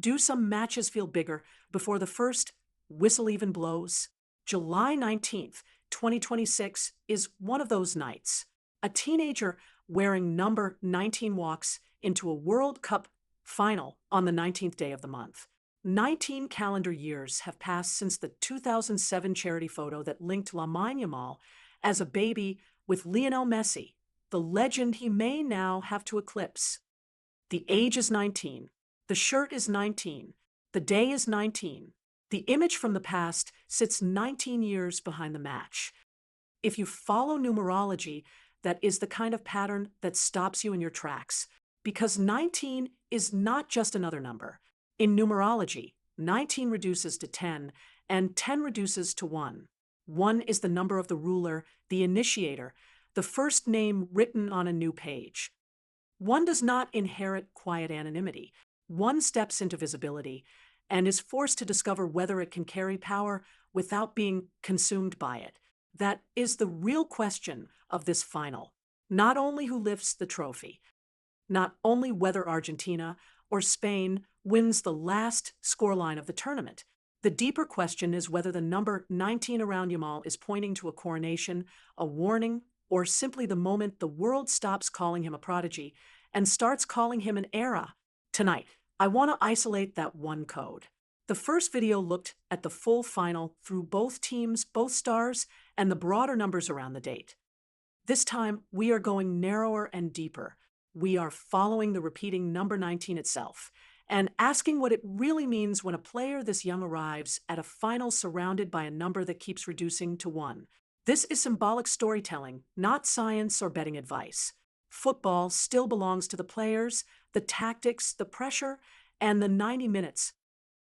Do some matches feel bigger before the first whistle even blows? July 19th, 2026 is one of those nights. A teenager wearing number 19 walks into a World Cup final on the 19th day of the month. 19 calendar years have passed since the 2007 charity photo that linked Lamine Yamal as a baby with Lionel Messi, the legend he may now have to eclipse. The age is 19. The shirt is 19. The day is 19. The image from the past sits 19 years behind the match. If you follow numerology, that is the kind of pattern that stops you in your tracks, because 19 is not just another number. In numerology, 19 reduces to 10, and 10 reduces to 1. 1 is the number of the ruler, the initiator, the first name written on a new page. 1 does not inherit quiet anonymity. 1 steps into visibility and is forced to discover whether it can carry power without being consumed by it. That is the real question of this final. Not only who lifts the trophy, not only whether Argentina or Spain wins the last scoreline of the tournament. The deeper question is whether the number 19 around Yamal is pointing to a coronation, a warning, or simply the moment the world stops calling him a prodigy and starts calling him an era. Tonight, I want to isolate that one code. The first video looked at the full final through both teams, both stars, and the broader numbers around the date. This time, we are going narrower and deeper. We are following the repeating number 19 itself and asking what it really means when a player this young arrives at a final surrounded by a number that keeps reducing to 1. This is symbolic storytelling, not science or betting advice. Football still belongs to the players, the tactics, the pressure, and the 90 minutes.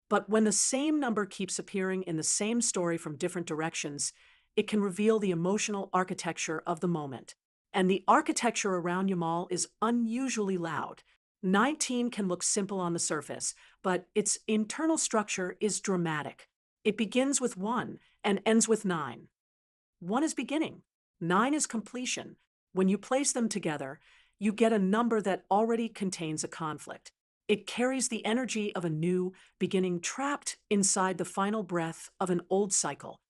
But when the same number keeps appearing in the same story from different directions, it can reveal the emotional architecture of the moment. And the architecture around Yamal is unusually loud. 19 can look simple on the surface, but its internal structure is dramatic. It begins with 1 and ends with 9. 1 is beginning. 9 is completion. When you place them together, you get a number that already contains a conflict. It carries the energy of a new beginning trapped inside the final breath of an old cycle.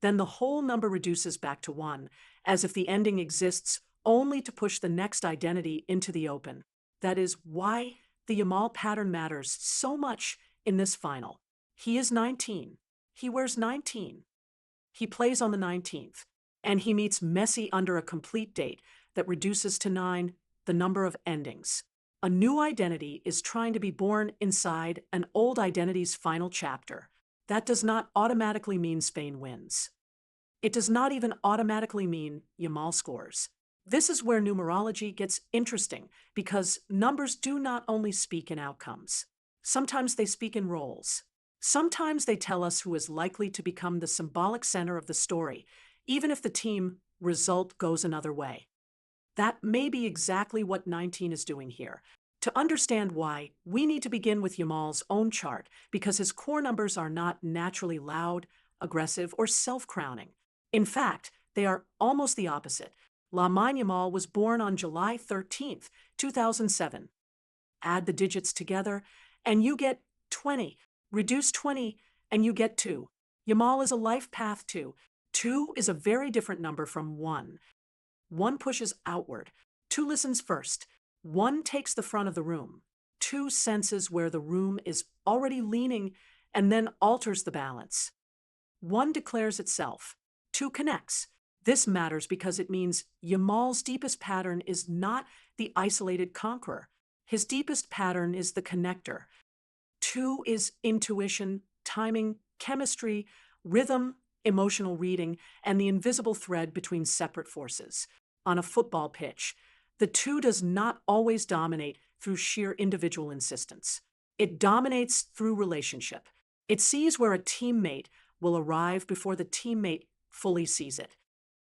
Then the whole number reduces back to 1, as if the ending exists only to push the next identity into the open. That is why the Yamal pattern matters so much in this final. He is 19. He wears 19. He plays on the 19th, and he meets Messi under a complete date that reduces to 9, the number of endings. A new identity is trying to be born inside an old identity's final chapter. That does not automatically mean Spain wins. It does not even automatically mean Yamal scores. This is where numerology gets interesting, because numbers do not only speak in outcomes. Sometimes they speak in roles. Sometimes they tell us who is likely to become the symbolic center of the story, even if the team result goes another way. That may be exactly what 19 is doing here. To understand why, we need to begin with Yamal's own chart, because his core numbers are not naturally loud, aggressive, or self-crowning. In fact, they are almost the opposite. Lamine Yamal was born on July 13th, 2007. Add the digits together, and you get 20. Reduce 20, and you get 2. Yamal is a life path 2. 2 is a very different number from 1. 1 pushes outward. 2 listens first. 1 takes the front of the room. 2 senses where the room is already leaning and then alters the balance. 1 declares itself. 2 connects. This matters because it means Yamal's deepest pattern is not the isolated conqueror. His deepest pattern is the connector. 2 is intuition, timing, chemistry, rhythm, emotional reading, and the invisible thread between separate forces. On a football pitch, the 2 does not always dominate through sheer individual insistence. It dominates through relationship. It sees where a teammate will arrive before the teammate fully sees it.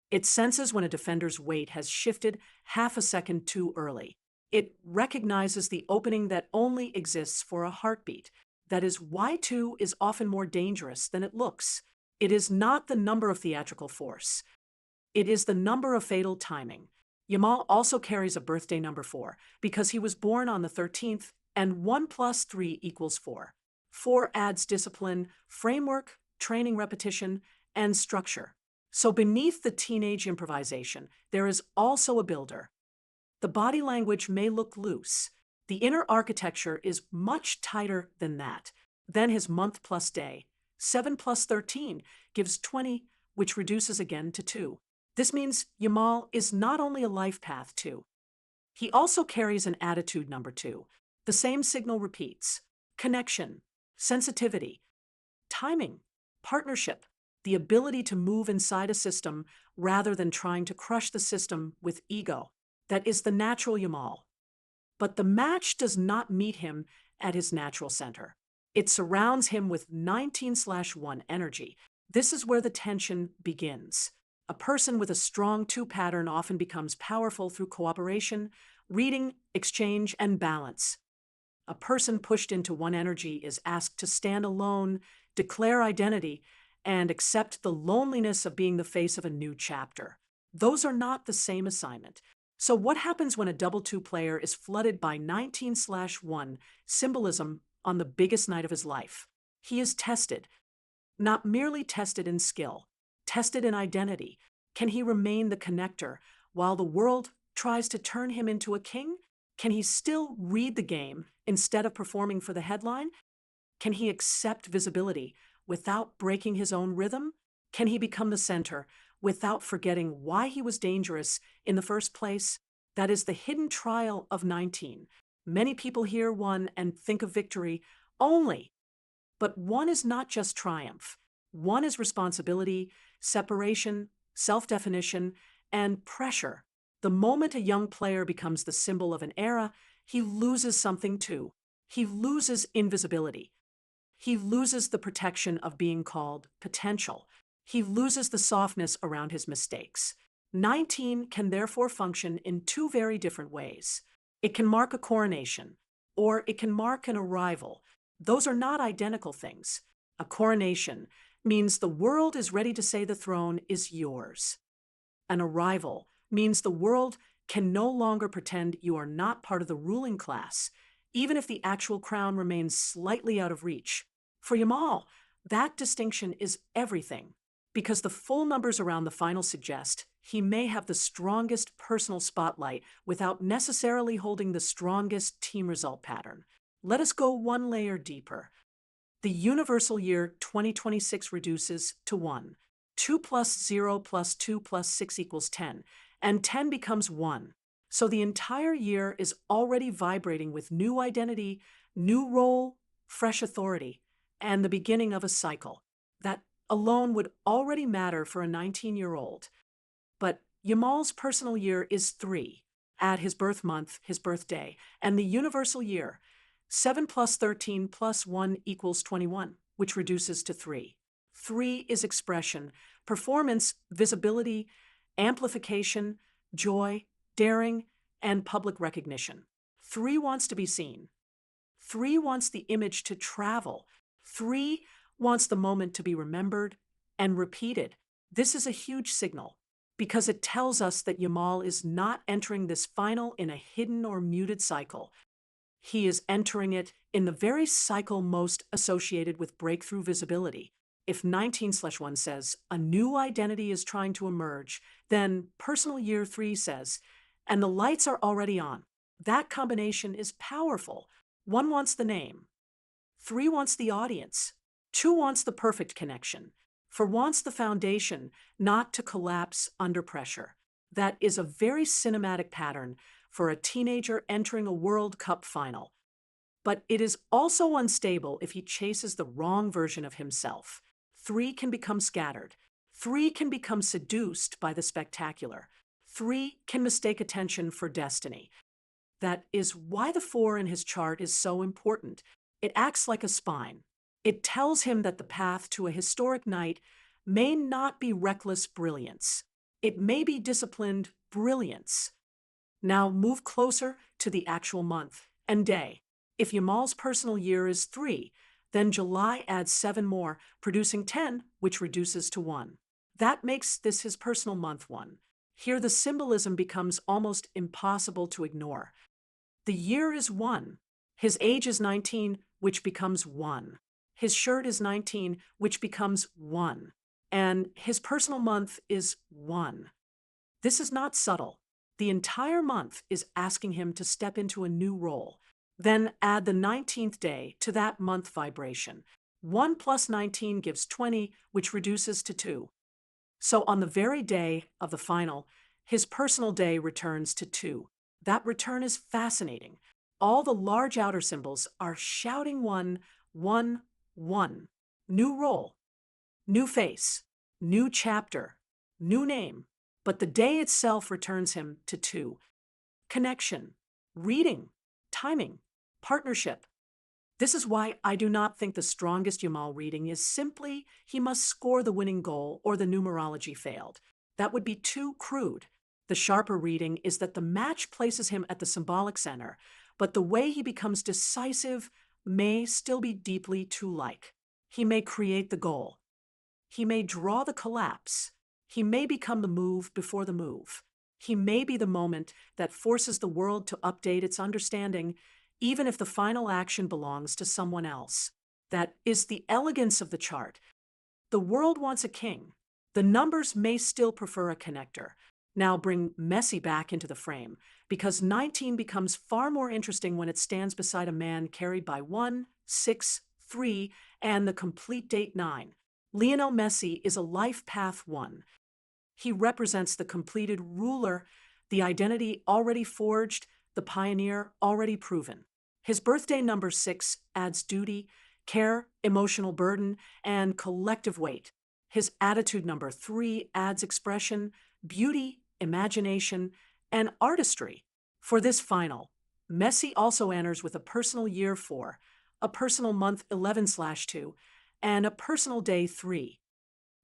It senses when a defender's weight has shifted half a second too early. It recognizes the opening that only exists for a heartbeat. That is why 2 is often more dangerous than it looks. It is not the number of theatrical force. It is the number of fatal timing. Yamal also carries a birthday number 4 because he was born on the 13th and 1 plus 3 equals 4. 4 adds discipline, framework, training repetition, and structure. So beneath the teenage improvisation, there is also a builder. The body language may look loose. The inner architecture is much tighter than that. Then his month plus day. 7 plus 13 gives 20, which reduces again to 2. This means Yamal is not only a life path 2. He also carries an attitude number 2. The same signal repeats. Connection, sensitivity, timing, partnership, the ability to move inside a system rather than trying to crush the system with ego. That is the natural Yamal. But the match does not meet him at his natural center. It surrounds him with 19/1 energy. This is where the tension begins. A person with a strong 2 pattern often becomes powerful through cooperation, reading, exchange, and balance. A person pushed into 1 energy is asked to stand alone, declare identity, and accept the loneliness of being the face of a new chapter. Those are not the same assignment. So what happens when a double 2 player is flooded by 19/1 symbolism on the biggest night of his life? He is tested, not merely tested in skill, tested in identity. Can he remain the connector while the world tries to turn him into a king? Can he still read the game instead of performing for the headline? Can he accept visibility without breaking his own rhythm? Can he become the center without forgetting why he was dangerous in the first place? That is the hidden trial of 19. Many people hear 1 and think of victory only. But 1 is not just triumph. 1 is responsibility, separation, self-definition, and pressure. The moment a young player becomes the symbol of an era, he loses something too. He loses invisibility. He loses the protection of being called potential. He loses the softness around his mistakes. 19 can therefore function in 2 very different ways. It can mark a coronation, or it can mark an arrival. Those are not identical things. A coronation means the world is ready to say the throne is yours. An arrival means the world can no longer pretend you are not part of the ruling class, even if the actual crown remains slightly out of reach. For Yamal, that distinction is everything, because the full numbers around the final suggest he may have the strongest personal spotlight without necessarily holding the strongest team result pattern. Let us go 1 layer deeper. The universal year 2026 reduces to 1. 2 plus 0 plus 2 plus 6 equals 10, and 10 becomes 1. So the entire year is already vibrating with new identity, new role, fresh authority, and the beginning of a cycle. That alone would already matter for a 19-year-old. But Yamal's personal year is 3. Add his birth month, his birthday, and the universal year. 7 plus 13 plus 1 equals 21, which reduces to 3. 3 is expression, performance, visibility, amplification, joy, daring, and public recognition. 3 wants to be seen. 3 wants the image to travel. 3 wants the moment to be remembered and repeated. This is a huge signal because it tells us that Yamal is not entering this final in a hidden or muted cycle. He is entering it in the very cycle most associated with breakthrough visibility. If 19/1 says a new identity is trying to emerge, then personal year 3 says, and the lights are already on. That combination is powerful. 1 wants the name. 3 wants the audience. 2 wants the perfect connection. 4 wants the foundation not to collapse under pressure. That is a very cinematic pattern for a teenager entering a World Cup final. But it is also unstable if he chases the wrong version of himself. 3 can become scattered. 3 can become seduced by the spectacular. 3 can mistake attention for destiny. That is why the 4 in his chart is so important. It acts like a spine. It tells him that the path to a historic night may not be reckless brilliance. It may be disciplined brilliance. Now move closer to the actual month and day. If Yamal's personal year is 3, then July adds 7 more, producing 10, which reduces to 1. That makes this his personal month 1. Here the symbolism becomes almost impossible to ignore. The year is 1. His age is 19, which becomes 1. His shirt is 19, which becomes 1. And his personal month is 1. This is not subtle. The entire month is asking him to step into a new role. Then add the 19th day to that month vibration. 1 plus 19 gives 20, which reduces to 2. So on the very day of the final, his personal day returns to 2. That return is fascinating. All the large outer symbols are shouting 1, 1, 1. New role, new face, new chapter, new name. But the day itself returns him to 2. Connection, reading, timing, partnership. This is why I do not think the strongest Yamal reading is simply he must score the winning goal or the numerology failed. That would be too crude. The sharper reading is that the match places him at the symbolic center, but the way he becomes decisive may still be deeply two-like. He may create the goal. He may draw the collapse. He may become the move before the move. He may be the moment that forces the world to update its understanding, even if the final action belongs to someone else. That is the elegance of the chart. The world wants a king. The numbers may still prefer a connector. Now bring Messi back into the frame, because 19 becomes far more interesting when it stands beside a man carried by 1, 6, 3, and the complete date 9. Lionel Messi is a life path 1. He represents the completed ruler, the identity already forged, the pioneer already proven. His birthday number 6 adds duty, care, emotional burden, and collective weight. His attitude number 3 adds expression, beauty, imagination, and artistry. For this final, Messi also enters with a personal year 4, a personal month 11/2, and a personal day 3.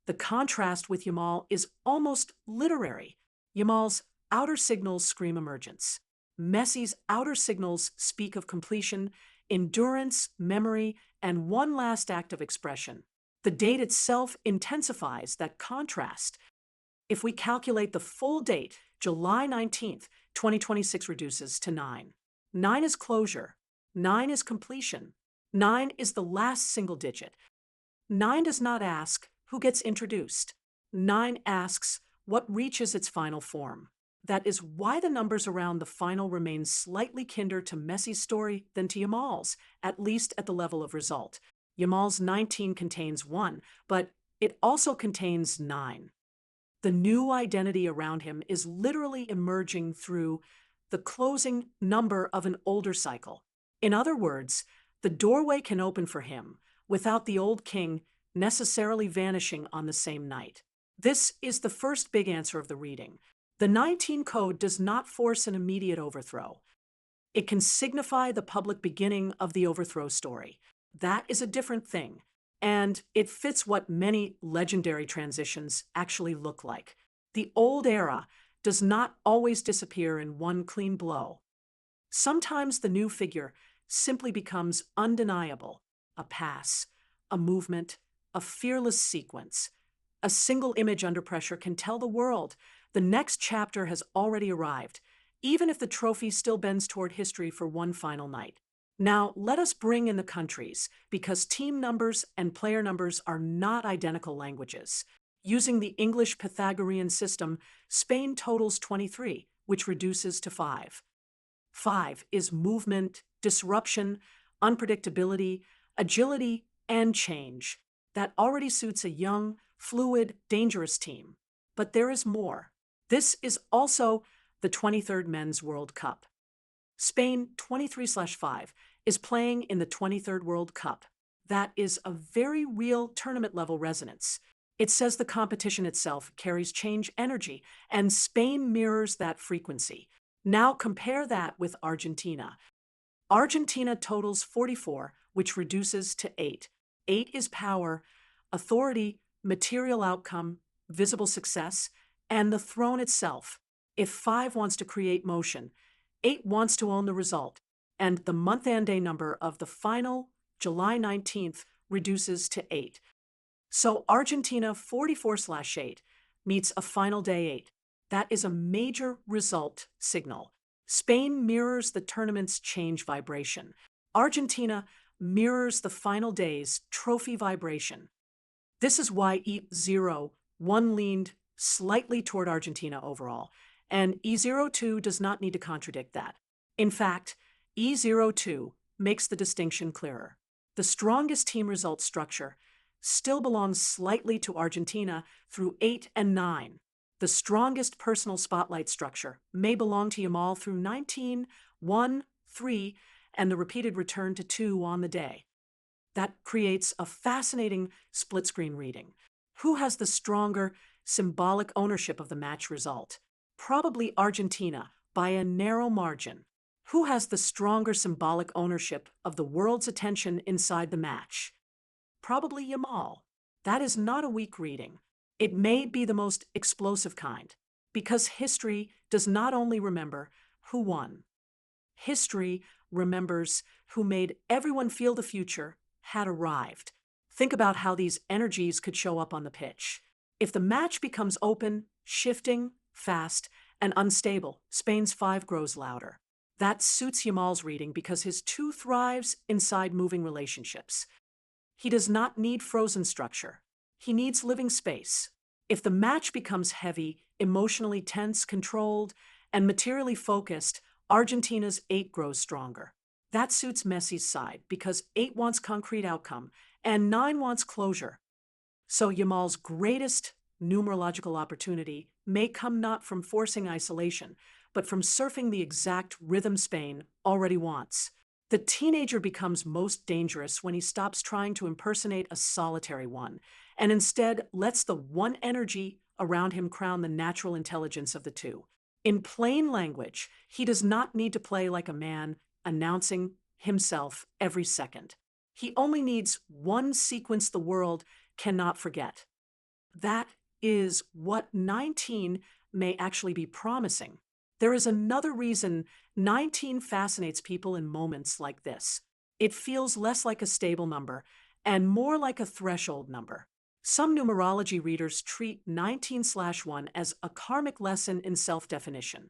The contrast with Yamal is almost literary. Yamal's outer signals scream emergence. Messi's outer signals speak of completion, endurance, memory, and one last act of expression. The date itself intensifies that contrast. If we calculate the full date, July 19th, 2026 reduces to 9. 9 is closure. 9 is completion. 9 is the last single digit. 9 does not ask who gets introduced. 9 asks what reaches its final form. That is why the numbers around the final remain slightly kinder to Messi's story than to Yamal's, at least at the level of result. Yamal's 19 contains 1, but it also contains 9. The new identity around him is literally emerging through the closing number of an older cycle. In other words, the doorway can open for him without the old king necessarily vanishing on the same night. This is the first big answer of the reading. The 19 code does not force an immediate overthrow. It can signify the public beginning of the overthrow story. That is a different thing, and it fits what many legendary transitions actually look like. The old era does not always disappear in one clean blow. Sometimes the new figure simply becomes undeniable, a pass, a movement, a fearless sequence. A single image under pressure can tell the world the next chapter has already arrived, even if the trophy still bends toward history for one final night. Now, let us bring in the countries, because team numbers and player numbers are not identical languages. Using the English Pythagorean system, Spain totals 23, which reduces to 5. 5 is movement, disruption, unpredictability, agility, and change. That already suits a young, fluid, dangerous team. But there is more. This is also the 23rd Men's World Cup. Spain 23/5 is playing in the 23rd World Cup. That is a very real tournament-level resonance. It says the competition itself carries change energy, and Spain mirrors that frequency. Now compare that with Argentina. Argentina totals 44, which reduces to 8. 8 is power, authority, material outcome, visible success, and the throne itself. If 5 wants to create motion, 8 wants to own the result, and the month and day number of the final, July 19th, reduces to 8. So Argentina 44/8 meets a final day 8. That is a major result signal. Spain mirrors the tournament's change vibration. Argentina mirrors the final day's trophy vibration. This is why E01 leaned slightly toward Argentina overall, and E02 does not need to contradict that. In fact, E02 makes the distinction clearer. The strongest team result structure still belongs slightly to Argentina through 8 and 9. The strongest personal spotlight structure may belong to Yamal through 19, 1, 3, and the repeated return to 2 on the day. That creates a fascinating split-screen reading. Who has the stronger symbolic ownership of the match result? Probably Argentina, by a narrow margin. Who has the stronger symbolic ownership of the world's attention inside the match? Probably Yamal. That is not a weak reading. It may be the most explosive kind, because history does not only remember who won. History remembers who made everyone feel the future had arrived. Think about how these energies could show up on the pitch. If the match becomes open, shifting, fast, and unstable, Spain's 5 grows louder. That suits Yamal's reading because his 2 thrives inside moving relationships. He does not need frozen structure. He needs living space. If the match becomes heavy, emotionally tense, controlled, and materially focused, Argentina's 8 grows stronger. That suits Messi's side because 8 wants concrete outcome and 9 wants closure. So Yamal's greatest numerological opportunity may come not from forcing isolation, but from surfing the exact rhythm Spain already wants. The teenager becomes most dangerous when he stops trying to impersonate a solitary one, and instead lets the one energy around him crown the natural intelligence of the 2. In plain language, he does not need to play like a man, announcing himself every second. He only needs one sequence the world cannot forget. That is what 19 may actually be promising. There is another reason 19 fascinates people in moments like this. It feels less like a stable number and more like a threshold number. Some numerology readers treat 19/1 as a karmic lesson in self-definition.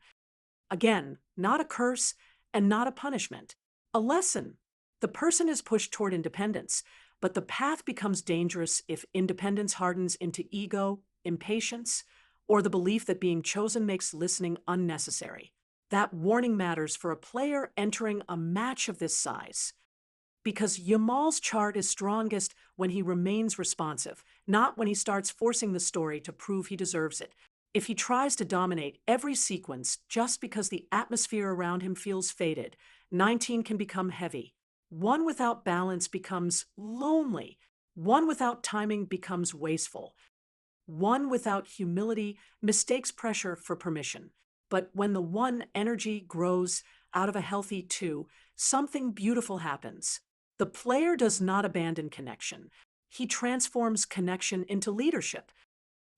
Again, not a curse and not a punishment. A lesson. The person is pushed toward independence, but the path becomes dangerous if independence hardens into ego, impatience, or the belief that being chosen makes listening unnecessary. That warning matters for a player entering a match of this size. Because Yamal's chart is strongest when he remains responsive, not when he starts forcing the story to prove he deserves it. If he tries to dominate every sequence just because the atmosphere around him feels faded, 19 can become heavy. 1 without balance becomes lonely. 1 without timing becomes wasteful. 1 without humility mistakes pressure for permission. But when the 1 energy grows out of a healthy 2, something beautiful happens. The player does not abandon connection. He transforms connection into leadership.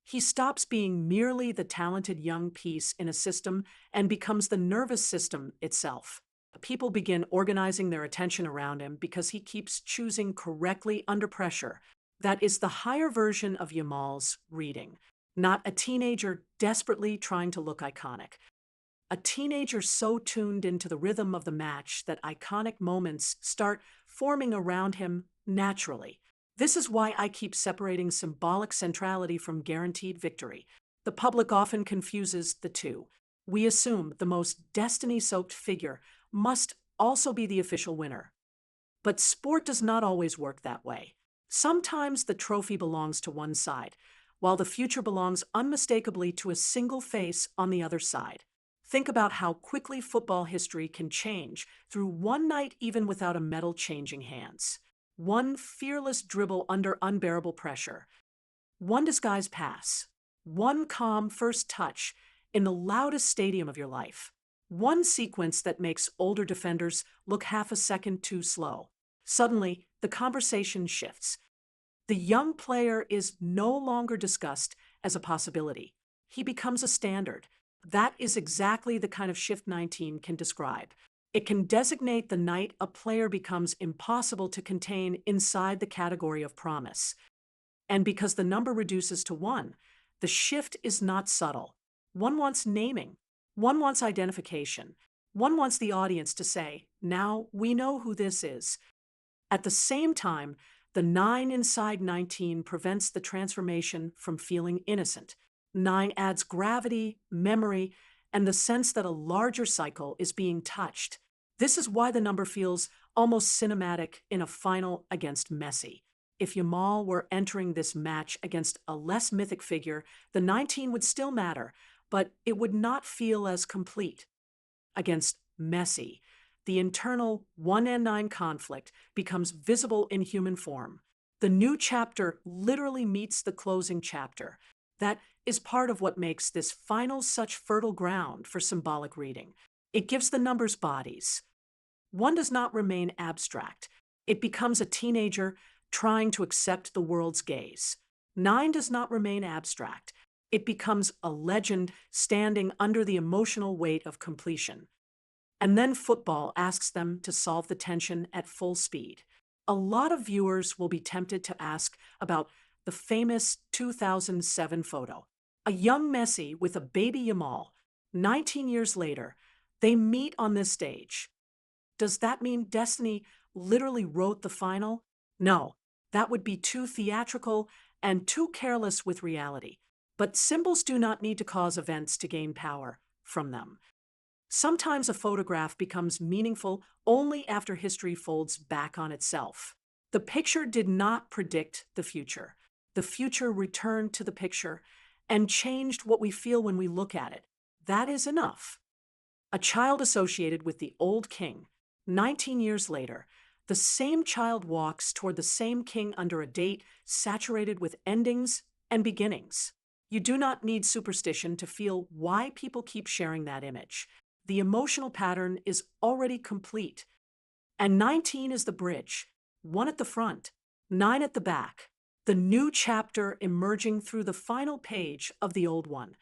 He stops being merely the talented young piece in a system and becomes the nervous system itself. People begin organizing their attention around him because he keeps choosing correctly under pressure. That is the higher version of Yamal's reading, not a teenager desperately trying to look iconic. A teenager so tuned into the rhythm of the match that iconic moments start forming around him naturally. This is why I keep separating symbolic centrality from guaranteed victory. The public often confuses the two. We assume the most destiny-soaked figure must also be the official winner. But sport does not always work that way. Sometimes the trophy belongs to one side, while the future belongs unmistakably to a single face on the other side. Think about how quickly football history can change through one night even without a medal changing hands. One fearless dribble under unbearable pressure. One disguised pass. One calm first touch in the loudest stadium of your life. One sequence that makes older defenders look half a second too slow. Suddenly, the conversation shifts. The young player is no longer discussed as a possibility. He becomes a standard. That is exactly the kind of shift 19 can describe. It can designate the night a player becomes impossible to contain inside the category of promise. And because the number reduces to 1, the shift is not subtle. 1 wants naming. 1 wants identification. One wants the audience to say, now we know who this is. At the same time, the 9 inside 19 prevents the transformation from feeling innocent. 9 adds gravity, memory, and the sense that a larger cycle is being touched. This is why the number feels almost cinematic in a final against Messi. If Yamal were entering this match against a less mythic figure, the 19 would still matter, but it would not feel as complete. Against Messi, the internal 1 and 9 conflict becomes visible in human form. The new chapter literally meets the closing chapter. That is part of what makes this final such fertile ground for symbolic reading. It gives the numbers bodies. 1 does not remain abstract. It becomes a teenager trying to accept the world's gaze. 9 does not remain abstract. It becomes a legend standing under the emotional weight of completion. And then football asks them to solve the tension at full speed. A lot of viewers will be tempted to ask about the famous 2007 photo. A young Messi with a baby Yamal. 19 years later, they meet on this stage. Does that mean destiny literally wrote the final? No, that would be too theatrical and too careless with reality. But symbols do not need to cause events to gain power from them. Sometimes a photograph becomes meaningful only after history folds back on itself. The picture did not predict the future. The future returned to the picture and changed what we feel when we look at it. That is enough. A child associated with the old king. 19 years later, the same child walks toward the same king under a date saturated with endings and beginnings. You do not need superstition to feel why people keep sharing that image. The emotional pattern is already complete. And 19 is the bridge, 1 at the front, 9 at the back, the new chapter emerging through the final page of the old one.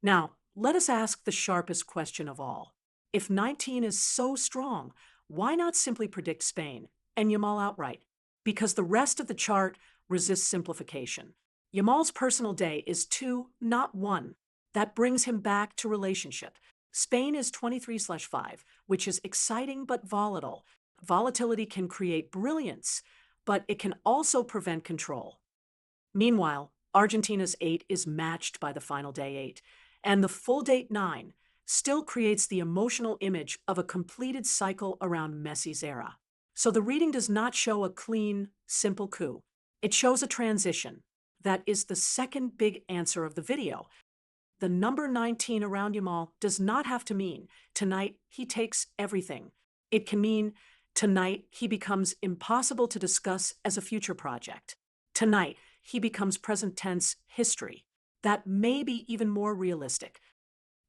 Now, let us ask the sharpest question of all. If 19 is so strong, why not simply predict Spain and Yamal outright? Because the rest of the chart resists simplification. Yamal's personal day is 2, not 1. That brings him back to relationship. Spain is 23/5, which is exciting but volatile. Volatility can create brilliance, but it can also prevent control. Meanwhile, Argentina's 8 is matched by the final day 8, and the full date 9 still creates the emotional image of a completed cycle around Messi's era. So the reading does not show a clean, simple coup. It shows a transition. That is the second big answer of the video. The number 19 around Yamal does not have to mean tonight he takes everything. It can mean tonight he becomes impossible to discuss as a future project. Tonight he becomes present tense history. That may be even more realistic.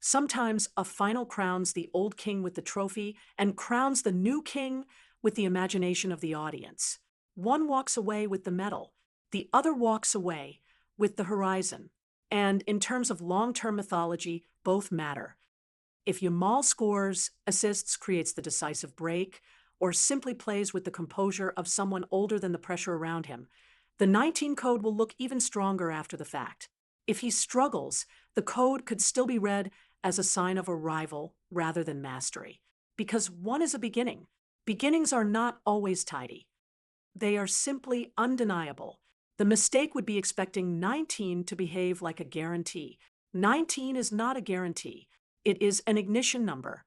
Sometimes a final crowns the old king with the trophy and crowns the new king with the imagination of the audience. 1 walks away with the medal. The other walks away with the horizon. And in terms of long-term mythology, both matter. If Yamal scores, assists, creates the decisive break, or simply plays with the composure of someone older than the pressure around him, the 19 code will look even stronger after the fact. If he struggles, the code could still be read as a sign of arrival rather than mastery. Because 1 is a beginning. Beginnings are not always tidy. They are simply undeniable. The mistake would be expecting 19 to behave like a guarantee. 19 is not a guarantee. It is an ignition number.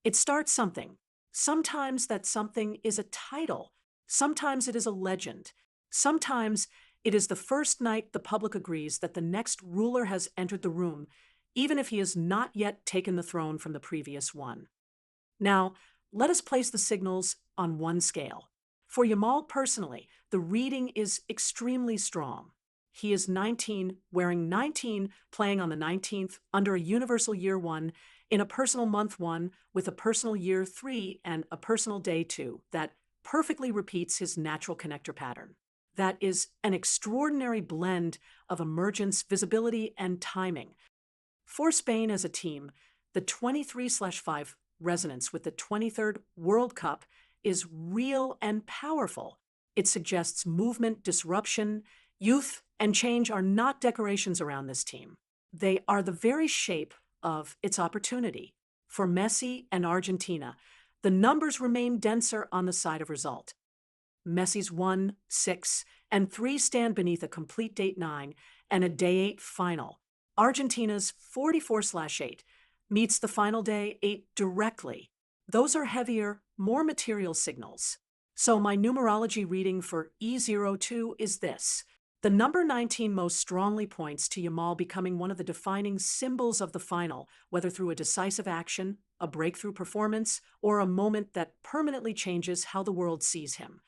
It starts something. Sometimes that something is a title. Sometimes it is a legend. Sometimes it is the first night the public agrees that the next ruler has entered the room, even if he has not yet taken the throne from the previous one. Now, let us place the signals on 1 scale. For Yamal personally, the reading is extremely strong. He is 19, wearing 19, playing on the 19th, under a universal year 1, in a personal month 1, with a personal year 3 and a personal day 2, that perfectly repeats his natural connector pattern. That is an extraordinary blend of emergence, visibility, and timing. For Spain as a team, the 23/5 resonance with the 23rd World Cup is real and powerful. It suggests movement, disruption, youth, and change are not decorations around this team. They are the very shape of its opportunity. For Messi and Argentina, the numbers remain denser on the side of result. Messi's 1, 6, and 3 stand beneath a complete date 9 and a day 8 final. Argentina's 44/8 meets the final day 8 directly. Those are heavier, more material signals. So my numerology reading for E02 is this. The number 19 most strongly points to Yamal becoming one of the defining symbols of the final, whether through a decisive action, a breakthrough performance, or a moment that permanently changes how the world sees him.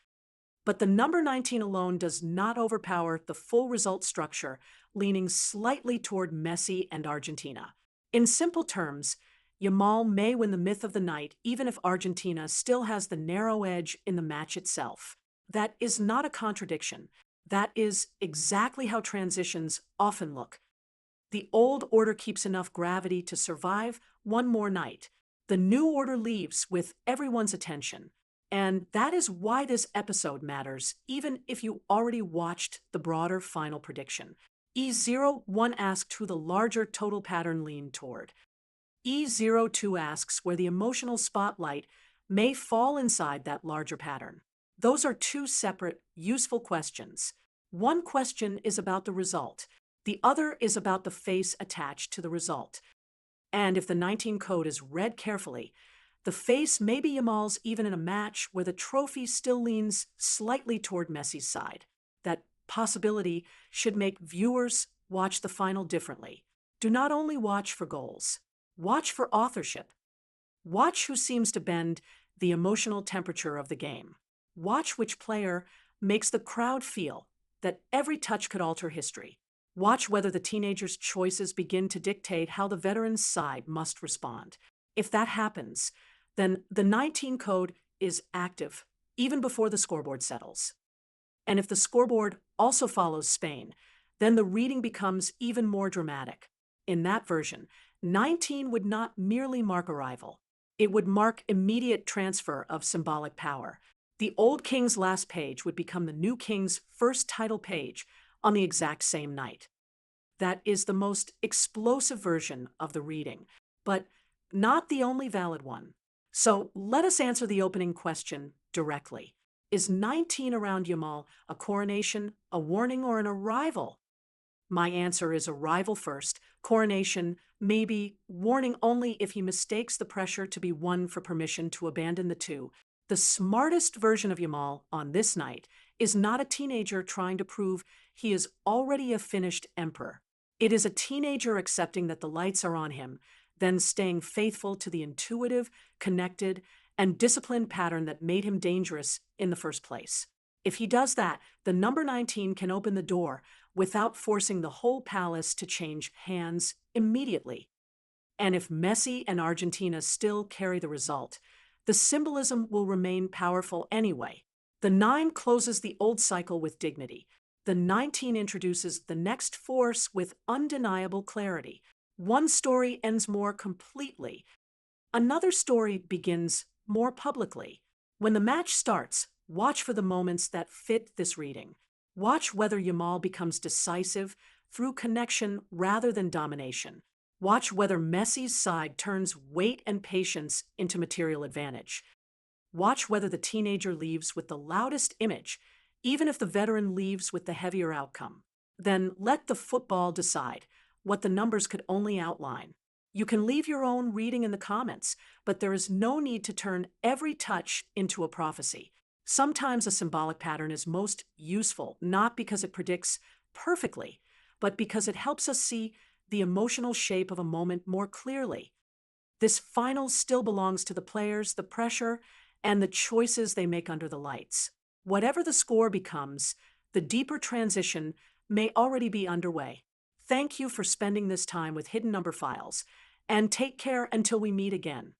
But the number 19 alone does not overpower the full result structure, leaning slightly toward Messi and Argentina. In simple terms, Yamal may win the myth of the night even if Argentina still has the narrow edge in the match itself. That is not a contradiction. That is exactly how transitions often look. The old order keeps enough gravity to survive one more night. The new order leaves with everyone's attention. And that is why this episode matters, even if you already watched the broader final prediction. E01 asked who the larger total pattern leaned toward. E02 asks where the emotional spotlight may fall inside that larger pattern. Those are two separate, useful questions. One question is about the result. The other is about the face attached to the result. And if the 19 code is read carefully, the face may be Yamal's even in a match where the trophy still leans slightly toward Messi's side. That possibility should make viewers watch the final differently. Do not only watch for goals. Watch for authorship. Watch who seems to bend the emotional temperature of the game. Watch which player makes the crowd feel that every touch could alter history. Watch whether the teenager's choices begin to dictate how the veteran's side must respond. If that happens, then the 19 code is active even before the scoreboard settles. And if the scoreboard also follows Spain, then the reading becomes even more dramatic. In that version, 19 would not merely mark arrival. It would mark immediate transfer of symbolic power. The old king's last page would become the new king's first title page on the exact same night. That is the most explosive version of the reading, but not the only valid one. So let us answer the opening question directly. Is 19 around Yamal a coronation, a warning, or an arrival? My answer is arrival first, coronation, maybe, warning only if he mistakes the pressure to be one for permission to abandon the two. The smartest version of Yamal on this night is not a teenager trying to prove he is already a finished emperor. It is a teenager accepting that the lights are on him, then staying faithful to the intuitive, connected, and disciplined pattern that made him dangerous in the first place. If he does that, the number 19 can open the door without forcing the whole palace to change hands immediately. And if Messi and Argentina still carry the result, the symbolism will remain powerful anyway. The 9 closes the old cycle with dignity. The 19 introduces the next force with undeniable clarity. One story ends more completely. Another story begins more publicly. When the match starts, watch for the moments that fit this reading. Watch whether Yamal becomes decisive through connection rather than domination. Watch whether Messi's side turns weight and patience into material advantage. Watch whether the teenager leaves with the loudest image, even if the veteran leaves with the heavier outcome. Then let the football decide what the numbers could only outline. You can leave your own reading in the comments, but there is no need to turn every touch into a prophecy. Sometimes a symbolic pattern is most useful, not because it predicts perfectly, but because it helps us see the emotional shape of a moment more clearly. This final still belongs to the players, the pressure, and the choices they make under the lights. Whatever the score becomes, the deeper transition may already be underway. Thank you for spending this time with Hidden Number Files, and take care until we meet again.